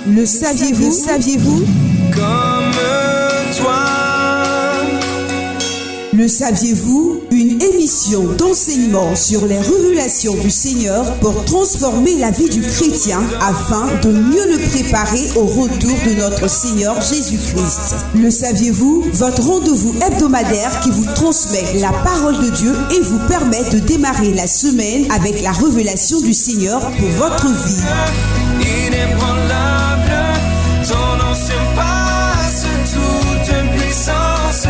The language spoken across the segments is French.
Le saviez-vous? Saviez-vous? Comme toi. Le saviez-vous? Une émission d'enseignement sur les révélations du Seigneur pour transformer la vie du chrétien afin de mieux le préparer au retour de notre Seigneur Jésus-Christ. Le saviez-vous? Votre rendez-vous hebdomadaire qui vous transmet la parole de Dieu et vous permet de démarrer la semaine avec la révélation du Seigneur pour votre vie. Inébranlable, ton nom surpasse toute puissance.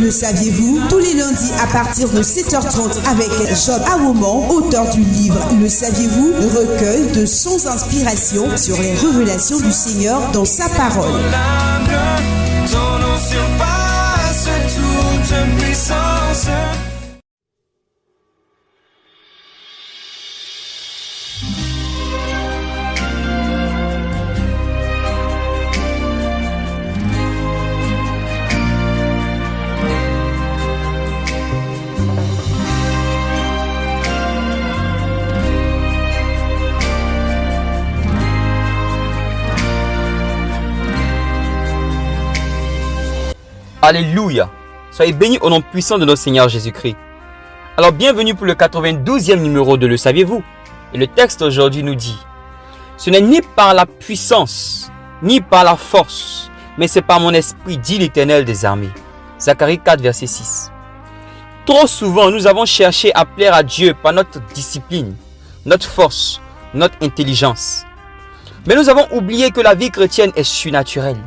Le saviez-vous? Tous les lundis à partir de 7h30 avec Job Awoman, auteur du livre Le saviez-vous? Recueil de sons inspiration sur les révélations du Seigneur dans sa parole. Ton nom surpasse toute puissance. Alléluia! Soyez bénis au nom puissant de notre Seigneur Jésus-Christ. Alors bienvenue pour le 92e numéro de Le saviez-vous? Et le texte aujourd'hui nous dit: ce n'est ni par la puissance, ni par la force, mais c'est par mon esprit, dit l'Éternel des armées. Zacharie 4, verset 6. Trop souvent, nous avons cherché à plaire à Dieu par notre discipline, notre force, notre intelligence. Mais nous avons oublié que la vie chrétienne est surnaturelle.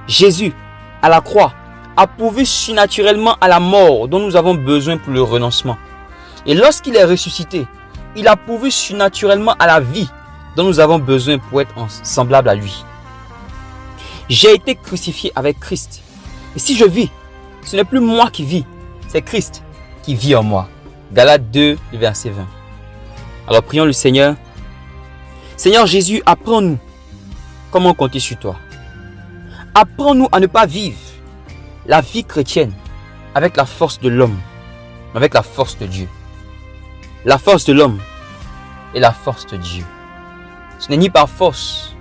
Jésus, à la croix, a pourvu surnaturellement à la mort dont nous avons besoin pour le renoncement. Et lorsqu'il est ressuscité, il a pourvu surnaturellement à la vie dont nous avons besoin pour être semblable à lui. J'ai été crucifié avec Christ. Et si je vis, ce n'est plus moi qui vis, c'est Christ qui vit en moi. Galates 2, verset 20. Alors prions le Seigneur. Seigneur Jésus, apprends-nous comment compter sur toi. Apprends-nous à ne pas vivre la vie chrétienne avec la force de l'homme, avec la force de Dieu. La force de l'homme et la force de Dieu. Ce n'est ni par force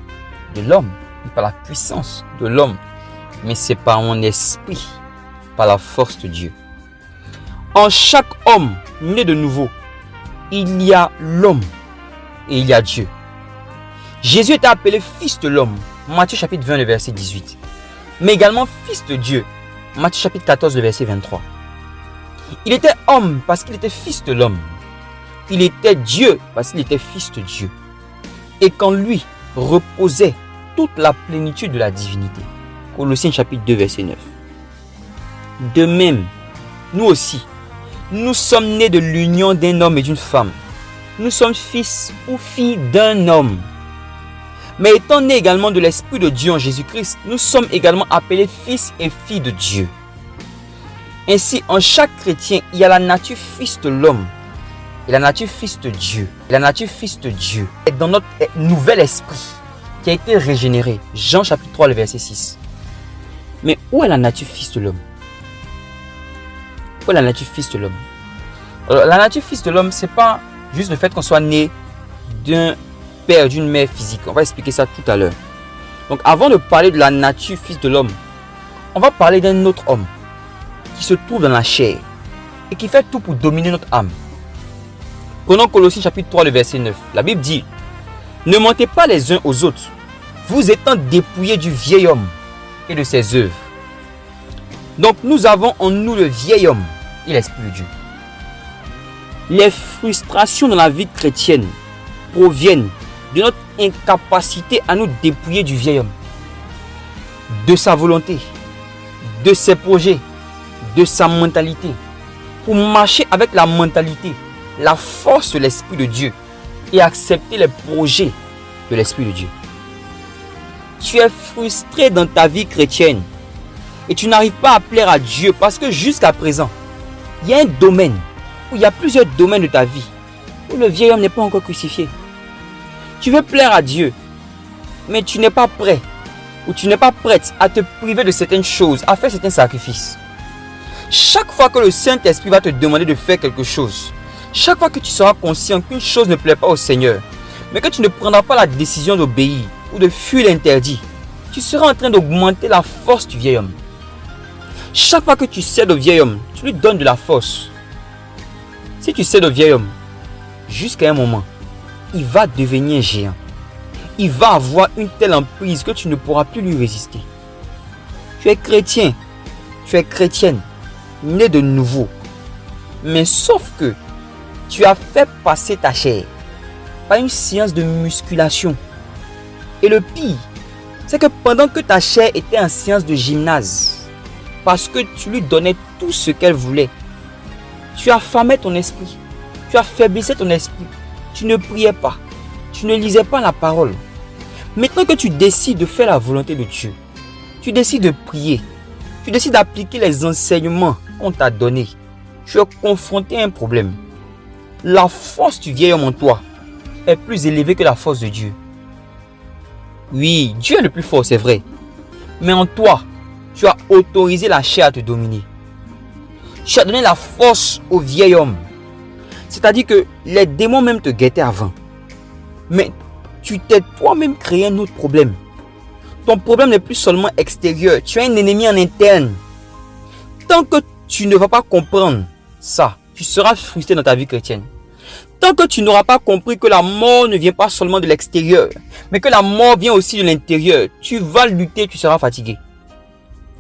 de l'homme, ni par la puissance de l'homme, mais c'est par mon esprit, par la force de Dieu. En chaque homme né de nouveau, il y a l'homme et il y a Dieu. Jésus était appelé fils de l'homme, Matthieu chapitre 20, le verset 18, mais également fils de Dieu, Matthieu chapitre 14, le verset 23. Il était homme parce qu'il était fils de l'homme. Il était Dieu parce qu'il était fils de Dieu. Et qu'en lui reposait toute la plénitude de la divinité. Colossiens chapitre 2, verset 9. De même, nous aussi, nous sommes nés de l'union d'un homme et d'une femme. Nous sommes fils ou filles d'un homme. Mais étant nés également de l'Esprit de Dieu en Jésus-Christ, nous sommes également appelés fils et filles de Dieu. Ainsi, en chaque chrétien, il y a la nature fils de l'homme et la nature fils de Dieu. Et la nature fils de Dieu est dans notre nouvel esprit qui a été régénéré. Jean chapitre 3, le verset 6. Mais où est la nature fils de l'homme? Où est la nature fils de l'homme? Alors, la nature fils de l'homme, ce n'est pas juste le fait qu'on soit né d'un père, d'une mère physique. On va expliquer ça tout à l'heure. Donc avant de parler de la nature fils de l'homme, on va parler d'un autre homme qui se trouve dans la chair et qui fait tout pour dominer notre âme. Prenons Colossiens chapitre 3, le verset 9. La Bible dit: ne mentez pas les uns aux autres, vous étant dépouillés du vieil homme et de ses œuvres. Donc nous avons en nous le vieil homme et l'Esprit de Dieu. Les frustrations dans la vie chrétienne proviennent de notre incapacité à nous dépouiller du vieil homme, de sa volonté, de ses projets, de sa mentalité, pour marcher avec la mentalité, la force de l'Esprit de Dieu et accepter les projets de l'Esprit de Dieu. Tu es frustré dans ta vie chrétienne et tu n'arrives pas à plaire à Dieu parce que jusqu'à présent, il y a un domaine, où il y a plusieurs domaines de ta vie où le vieil homme n'est pas encore crucifié. Tu veux plaire à Dieu, mais tu n'es pas prêt ou tu n'es pas prête à te priver de certaines choses, à faire certains sacrifices. Chaque fois que le Saint-Esprit va te demander de faire quelque chose, chaque fois que tu seras conscient qu'une chose ne plaît pas au Seigneur, mais que tu ne prendras pas la décision d'obéir, ou de fuir l'interdit, tu seras en train d'augmenter la force du vieil homme. Chaque fois que tu cèdes au vieil homme, tu lui donnes de la force. Si tu cèdes au vieil homme, jusqu'à un moment, il va devenir géant. Il va avoir une telle emprise que tu ne pourras plus lui résister. Tu es chrétien, tu es chrétienne, né de nouveau. Mais sauf que tu as fait passer ta chair par une séance de musculation. Et le pire, c'est que pendant que ta chair était en séance de gymnase, parce que tu lui donnais tout ce qu'elle voulait, tu affamais ton esprit, tu affaiblissais ton esprit, tu ne priais pas, tu ne lisais pas la parole. Maintenant que tu décides de faire la volonté de Dieu, tu décides de prier, tu décides d'appliquer les enseignements qu'on t'a donnés, tu es confronté à un problème. La force du vieil homme en toi est plus élevée que la force de Dieu. Oui, Dieu est le plus fort, c'est vrai. Mais en toi, tu as autorisé la chair à te dominer. Tu as donné la force au vieil homme. C'est-à-dire que les démons même te guettaient avant. Mais tu t'es toi-même créé un autre problème. Ton problème n'est plus seulement extérieur. Tu as un ennemi en interne. Tant que tu ne vas pas comprendre ça, tu seras frustré dans ta vie chrétienne. Tant que tu n'auras pas compris que la mort ne vient pas seulement de l'extérieur, mais que la mort vient aussi de l'intérieur, tu vas lutter, tu seras fatigué.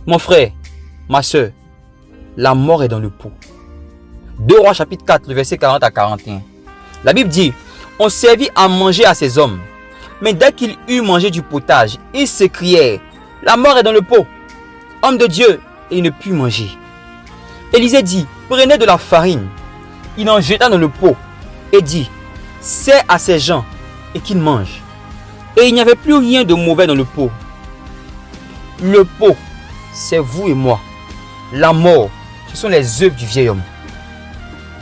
Mon frère, ma soeur, la mort est dans le pot. 2 Rois chapitre 4, le verset 40 à 41. La Bible dit, on servit à manger à ces hommes. Mais dès qu'ils eurent mangé du potage, ils s'écrièrent, la mort est dans le pot. Homme de Dieu, et il ne put manger. Élisée dit, prenez de la farine. Il en jeta dans le pot et dit, sers à ces gens et qu'ils mangent. Et il n'y avait plus rien de mauvais dans le pot. Le pot, c'est vous et moi. La mort, ce sont les œuvres du vieil homme.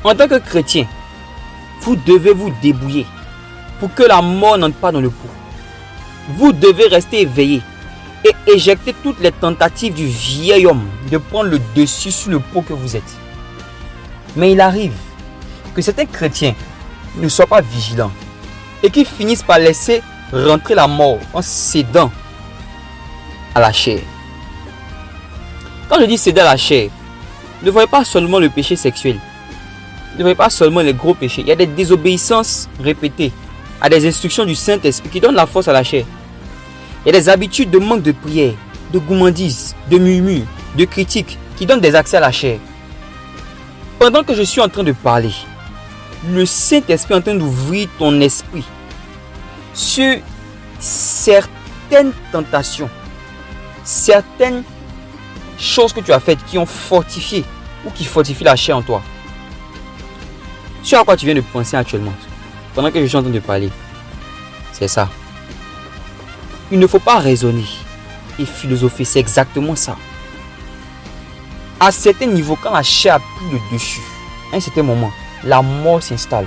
En tant que chrétien, vous devez vous débrouiller pour que la mort n'entre pas dans le pot. Vous devez rester éveillé et éjecter toutes les tentatives du vieil homme de prendre le dessus sur le pot que vous êtes. Mais il arrive que certains chrétiens ne soient pas vigilants et qu'ils finissent par laisser rentrer la mort en cédant à la chair. Quand je dis céder à la chair, ne voyez pas seulement le péché sexuel. Ne voyez pas seulement les gros péchés. Il y a des désobéissances répétées à des instructions du Saint-Esprit qui donnent la force à la chair. Il y a des habitudes de manque de prière, de gourmandise, de murmures, de critiques qui donnent des accès à la chair. Pendant que je suis en train de parler, le Saint-Esprit est en train d'ouvrir ton esprit sur certaines tentations, certaines choses que tu as faites qui ont fortifié ou qui fortifient la chair en toi. Sur à quoi tu viens de penser actuellement, pendant que je suis en train de parler, c'est ça. Il ne faut pas raisonner et philosopher, c'est exactement ça. À certains niveaux, quand la chair a pris le dessus, à un certain moment, la mort s'installe.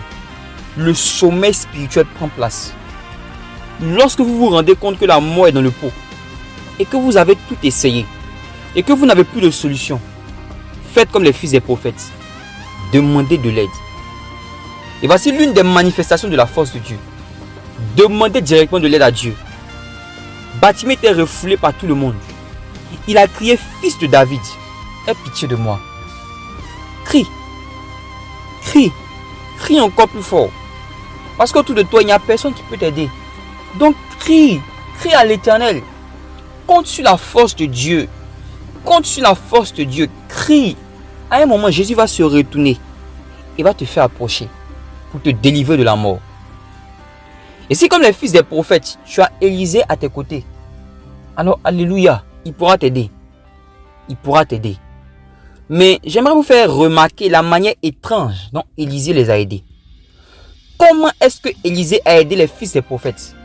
Le sommeil spirituel prend place. Lorsque vous vous rendez compte que la mort est dans le pot et que vous avez tout essayé et que vous n'avez plus de solution, faites comme les fils des prophètes. Demandez de l'aide. Et voici l'une des manifestations de la force de Dieu. Demandez directement de l'aide à Dieu. Bathimée était refoulé par tout le monde. Il a crié, fils de David, aie pitié de moi. Crie. Crie. Crie encore plus fort. Parce qu'autour de toi, il n'y a personne qui peut t'aider. Donc crie. Crie à l'Éternel. Compte sur la force de Dieu. Compte sur la force de Dieu. Crie. À un moment, Jésus va se retourner et va te faire approcher pour te délivrer de la mort. Et si comme les fils des prophètes, tu as Élisée à tes côtés, alors alléluia, il pourra t'aider. Il pourra t'aider. Mais j'aimerais vous faire remarquer la manière étrange dont Élisée les a aidés. Comment est-ce que Élisée a aidé les fils des prophètes?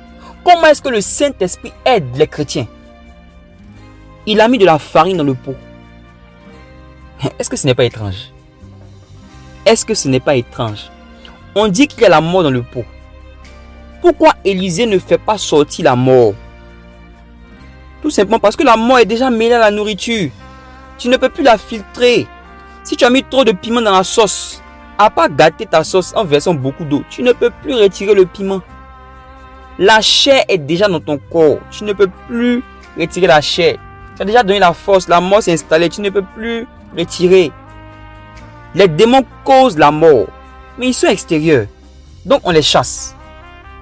Comment est-ce que le Saint-Esprit aide les chrétiens? Il a mis de la farine dans le pot. Est-ce que ce n'est pas étrange? Est-ce que ce n'est pas étrange? On dit qu'il y a la mort dans le pot. Pourquoi Élisée ne fait pas sortir la mort? Tout simplement parce que la mort est déjà mêlée à la nourriture. Tu ne peux plus la filtrer. Si tu as mis trop de piment dans la sauce, à part gâter ta sauce en versant beaucoup d'eau, tu ne peux plus retirer le piment. La chair est déjà dans ton corps. Tu ne peux plus retirer la chair. Tu as déjà donné la force. La mort s'est installée. Tu ne peux plus retirer. Les démons causent la mort. Mais ils sont extérieurs. Donc on les chasse.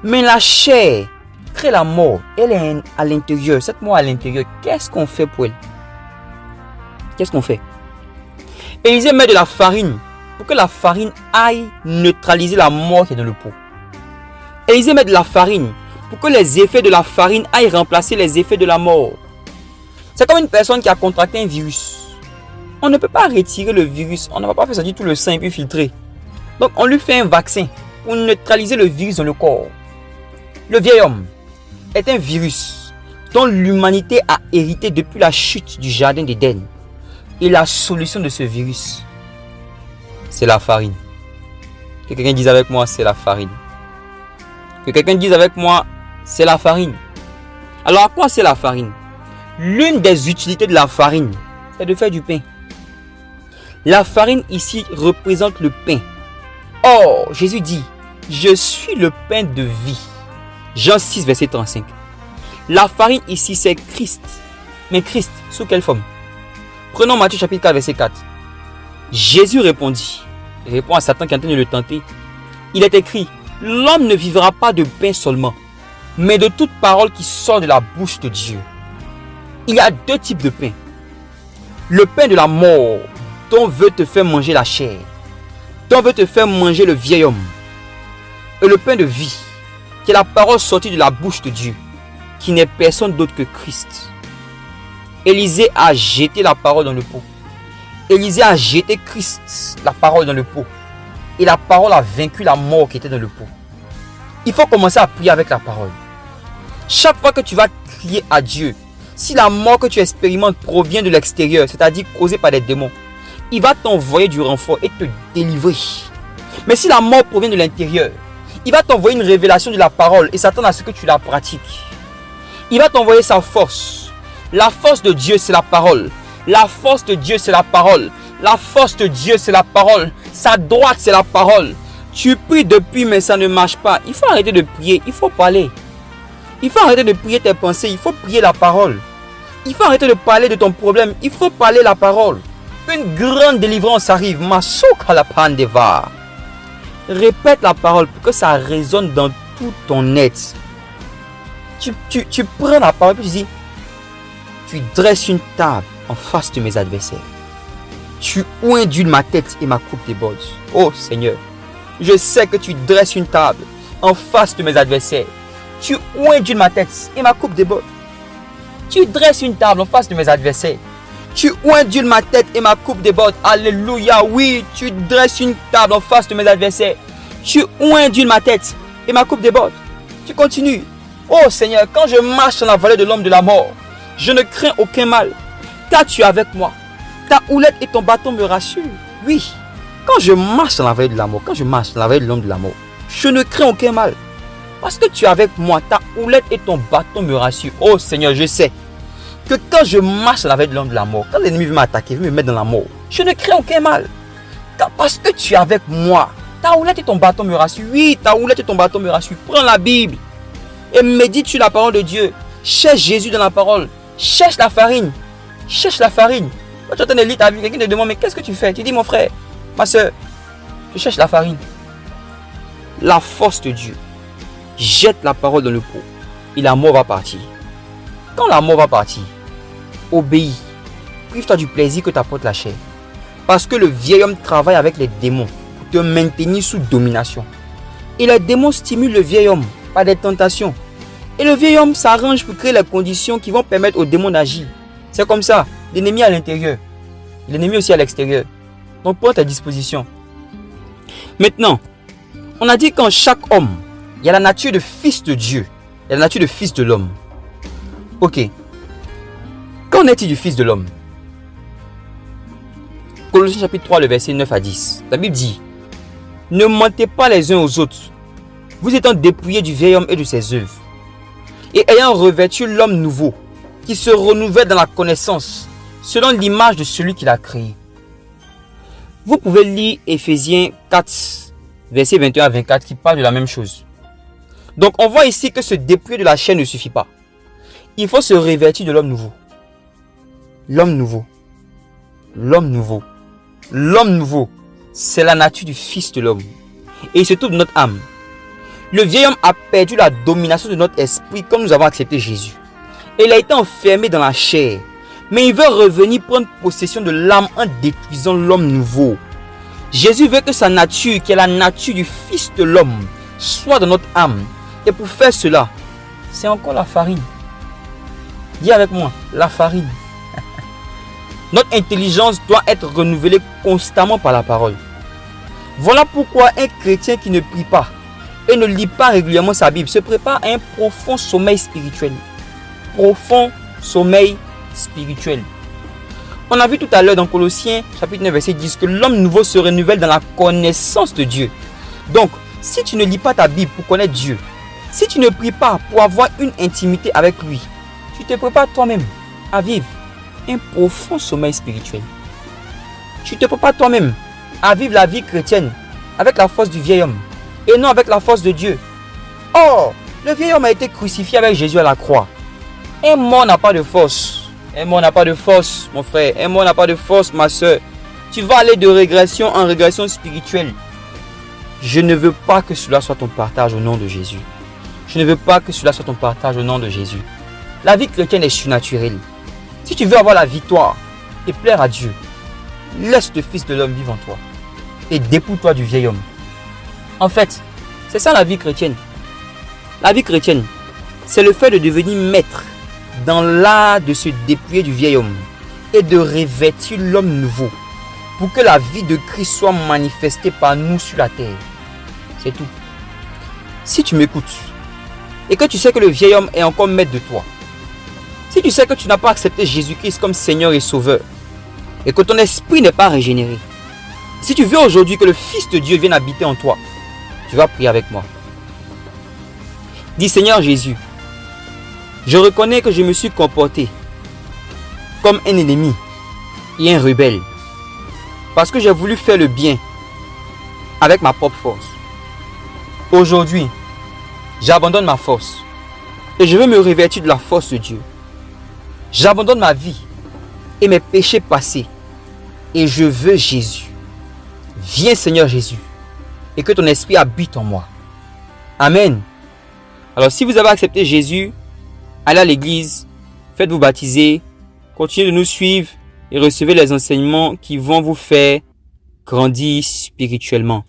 Mais la chair crée la mort. Elle est à l'intérieur. Cette mort à l'intérieur, qu'est-ce qu'on fait pour elle? Qu'est-ce qu'on fait? Élisée met de la farine pour que la farine aille neutraliser la mort qui est dans le pot. Élisée met de la farine pour que les effets de la farine aillent remplacer les effets de la mort. C'est comme une personne qui a contracté un virus. On ne peut pas retirer le virus. On ne va pas faire sortir tout le sang et puis filtrer. Donc on lui fait un vaccin pour neutraliser le virus dans le corps. Le vieil homme est un virus dont l'humanité a hérité depuis la chute du jardin d'Éden. Et la solution de ce virus, c'est la farine. Que quelqu'un dise avec moi, c'est la farine. Que quelqu'un dise avec moi, c'est la farine. Alors à quoi c'est la farine? L'une des utilités de la farine, c'est de faire du pain. La farine ici représente le pain. Or, Jésus dit, je suis le pain de vie. Jean 6, verset 35. La farine ici, c'est Christ. Mais Christ, sous quelle forme? Prenons Matthieu chapitre 4, verset 4. Jésus répondit. Il répond à Satan qui est en train de le tenter. Il est écrit, l'homme ne vivra pas de pain seulement, mais de toute parole qui sort de la bouche de Dieu. Il y a deux types de pain. Le pain de la mort, dont veut te faire manger la chair, dont veut te faire manger le vieil homme. Et le pain de vie, qui est la parole sortie de la bouche de Dieu, qui n'est personne d'autre que Christ. Élisée a jeté la parole dans le pot. Élisée a jeté Christ, la parole dans le pot. Et la parole a vaincu la mort qui était dans le pot. Il faut commencer à prier avec la parole. Chaque fois que tu vas crier à Dieu, si la mort que tu expérimentes provient de l'extérieur, c'est-à-dire causée par des démons, il va t'envoyer du renfort et te délivrer. Mais si la mort provient de l'intérieur, il va t'envoyer une révélation de la parole et s'attendre à ce que tu la pratiques. Il va t'envoyer sa force. La force de Dieu, c'est la parole. La force de Dieu, c'est la parole. La force de Dieu, c'est la parole. Sa droite, c'est la parole. Tu pries depuis, mais ça ne marche pas. Il faut arrêter de prier. Il faut parler. Il faut arrêter de prier tes pensées. Il faut prier la parole. Il faut arrêter de parler de ton problème. Il faut parler la parole. Une grande délivrance arrive. Masoka la pandeva. Répète la parole pour que ça résonne dans tout ton être. Tu prends la parole et tu dis, tu dresses une table en face de mes adversaires. Tu oindules ma tête et ma coupe déborde. Oh Seigneur, je sais que tu dresses une table en face de mes adversaires. Tu oindules ma tête et ma coupe déborde. Tu dresses une table en face de mes adversaires. Tu oindules ma tête et ma coupe déborde. Alléluia, oui, tu dresses une table en face de mes adversaires. Tu oindules ma tête et ma coupe déborde. Tu continues. Oh Seigneur, quand je marche dans la vallée de l'homme de la mort, je ne crains aucun mal, car tu es avec moi. Ta houlette et ton bâton me rassurent. Oui, quand je marche dans la vallée de la mort, quand je marche dans la vallée de l'homme de la mort, je ne crains aucun mal. Parce que tu es avec moi, ta houlette et ton bâton me rassurent. Oh Seigneur, je sais que quand je marche dans la vallée de l'homme de la mort, quand l'ennemi veut m'attaquer, veut me mettre dans la mort, je ne crains aucun mal. Parce que tu es avec moi, ta houlette et ton bâton me rassurent. Oui, ta houlette et ton bâton me rassurent. Prends la Bible et médite sur la parole de Dieu. Cherche Jésus dans la parole. Cherche la farine. Cherche la farine. Quand tu es en train de lire ta Bible, quelqu'un te demande, mais qu'est-ce que tu fais? Tu dis, mon frère, ma soeur, je cherche la farine. La force de Dieu. Jette la parole dans le pot et la mort va partir. Quand la mort va partir, obéis. Prive-toi du plaisir que t'apporte la chair. Parce que le vieil homme travaille avec les démons pour te maintenir sous domination. Et les démons stimulent le vieil homme par des tentations. Et le vieil homme s'arrange pour créer les conditions qui vont permettre aux démons d'agir. C'est comme ça. L'ennemi à l'intérieur. L'ennemi aussi à l'extérieur. Donc prends tes dispositions. Maintenant, on a dit qu'en chaque homme, il y a la nature de fils de Dieu. Il y a la nature de fils de l'homme. Ok. Qu'en est-il du fils de l'homme? Colossiens chapitre 3, le verset 9 à 10. La Bible dit, ne mentez pas les uns aux autres, vous étant dépouillés du vieil homme et de ses œuvres, et ayant revêtu l'homme nouveau, qui se renouvelle dans la connaissance, selon l'image de celui qui l'a créé. Vous pouvez lire Éphésiens 4, verset 21 à 24, qui parle de la même chose. Donc on voit ici que se dépouiller de la chair ne suffit pas. Il faut se revêtir de l'homme nouveau. L'homme nouveau. L'homme nouveau. L'homme nouveau, c'est la nature du Fils de l'homme. Et il se trouve dans notre âme. Le vieil homme a perdu la domination de notre esprit comme nous avons accepté Jésus. Et il a été enfermé dans la chair. Mais il veut revenir prendre possession de l'âme en détruisant l'homme nouveau. Jésus veut que sa nature, qui est la nature du Fils de l'homme, soit dans notre âme. Et pour faire cela, c'est encore la farine. Dis avec moi, la farine. Notre intelligence doit être renouvelée constamment par la parole. Voilà pourquoi un chrétien qui ne prie pas et ne lit pas régulièrement sa Bible se prépare à un profond sommeil spirituel. Profond sommeil spirituel. On a vu tout à l'heure dans Colossiens chapitre 9 verset 10 que l'homme nouveau se renouvelle dans la connaissance de Dieu. Donc, si tu ne lis pas ta Bible pour connaître Dieu, si tu ne pries pas pour avoir une intimité avec lui, tu te prépares toi-même à vivre un profond sommeil spirituel. Tu te prépares toi-même à vivre la vie chrétienne avec la force du vieil homme et non avec la force de Dieu. Or, le vieil homme a été crucifié avec Jésus à la croix. Un mort n'a pas de force. Un mort n'a pas de force, mon frère. Un mort n'a pas de force, ma soeur. Tu vas aller de régression en régression spirituelle. Je ne veux pas que cela soit ton partage au nom de Jésus. Je ne veux pas que cela soit ton partage au nom de Jésus. La vie chrétienne est surnaturelle. Si tu veux avoir la victoire et plaire à Dieu, laisse le Fils de l'homme vivre en toi et dépouille-toi du vieil homme. En fait, c'est ça la vie chrétienne. La vie chrétienne, c'est le fait de devenir maître dans l'art de se dépouiller du vieil homme et de revêtir l'homme nouveau pour que la vie de Christ soit manifestée par nous sur la terre. C'est tout. Si tu m'écoutes et que tu sais que le vieil homme est encore maître de toi, si tu sais que tu n'as pas accepté Jésus-Christ comme Seigneur et Sauveur et que ton esprit n'est pas régénéré, si tu veux aujourd'hui que le Fils de Dieu vienne habiter en toi, tu vas prier avec moi. Dis Seigneur Jésus, je reconnais que je me suis comporté comme un ennemi et un rebelle parce que j'ai voulu faire le bien avec ma propre force. Aujourd'hui, j'abandonne ma force et je veux me revêtir de la force de Dieu. J'abandonne ma vie et mes péchés passés et je veux Jésus. Viens Seigneur Jésus et que ton esprit habite en moi. Amen. Alors si vous avez accepté Jésus, allez à l'église, faites-vous baptiser, continuez de nous suivre et recevez les enseignements qui vont vous faire grandir spirituellement.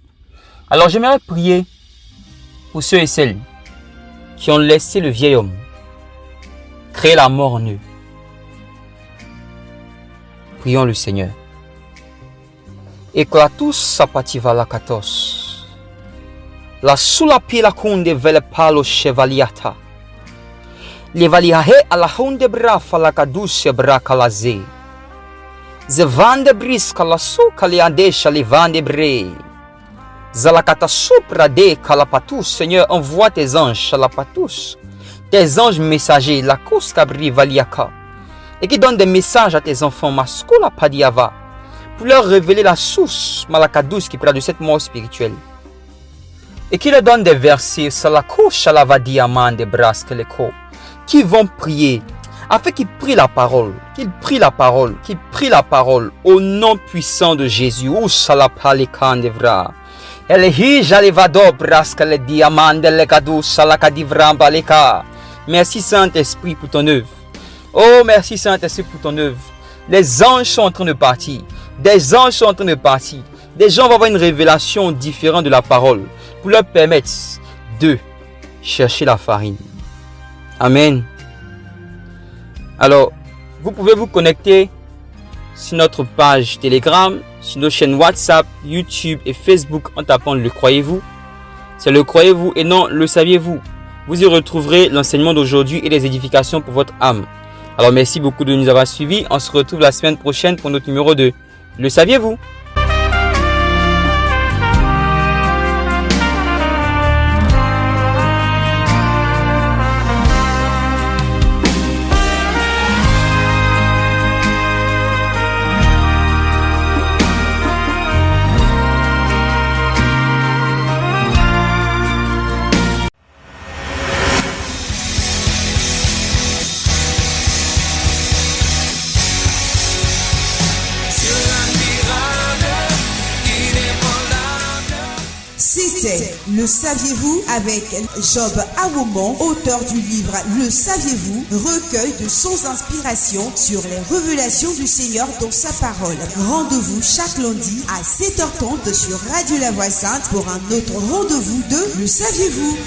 Alors j'aimerais prier pour ceux et celles qui ont laissé le vieil homme créer la mort en eux. Prions le Seigneur. Eklatus sapativa la katos. La sula pila kunde vele palo chevaliata. Le valiahe ala hunde brafa la kadushe braka la ze. Ze vande briska la su kaliadesha le vande bre. Zalakata supra de kalapatus, Seigneur, envoie tes anges à la patus. Tes anges messagers, la kuskabri valiaka. Et qui donne des messages à tes enfants, Maskula Padiava, pour leur révéler la source, Malakadous, qui parle de cette mort spirituelle. Et qui leur donne des versets, Salako Shalavadi Amande Braskeleko, qui vont prier, afin qu'ils prient la parole, qu'ils prient la parole, qu'ils prient la parole, au nom puissant de Jésus, ou Salapalekandevra. Elehi Jalevado Braskele Diamande Lekadou Salakadivra Baleka. Merci Saint-Esprit pour ton œuvre. Oh, merci Saint-Esprit pour ton œuvre. Les anges sont en train de partir. Des anges sont en train de partir. Des gens vont avoir une révélation différente de la parole pour leur permettre de chercher la farine. Amen. Alors, vous pouvez vous connecter sur notre page Telegram, sur nos chaînes WhatsApp, YouTube et Facebook en tapant le croyez-vous. C'est le croyez-vous et non le saviez-vous. Vous y retrouverez l'enseignement d'aujourd'hui et les édifications pour votre âme. Alors merci beaucoup de nous avoir suivis. On se retrouve la semaine prochaine pour notre numéro 2. Le saviez-vous? C'était Le Saviez-vous avec Job Awomon, auteur du livre Le Saviez-vous, recueil de sons d'inspiration sur les révélations du Seigneur dans sa parole. Rendez-vous chaque lundi à 7h30 sur Radio La Voix Sainte pour un autre rendez-vous de Le Saviez-vous.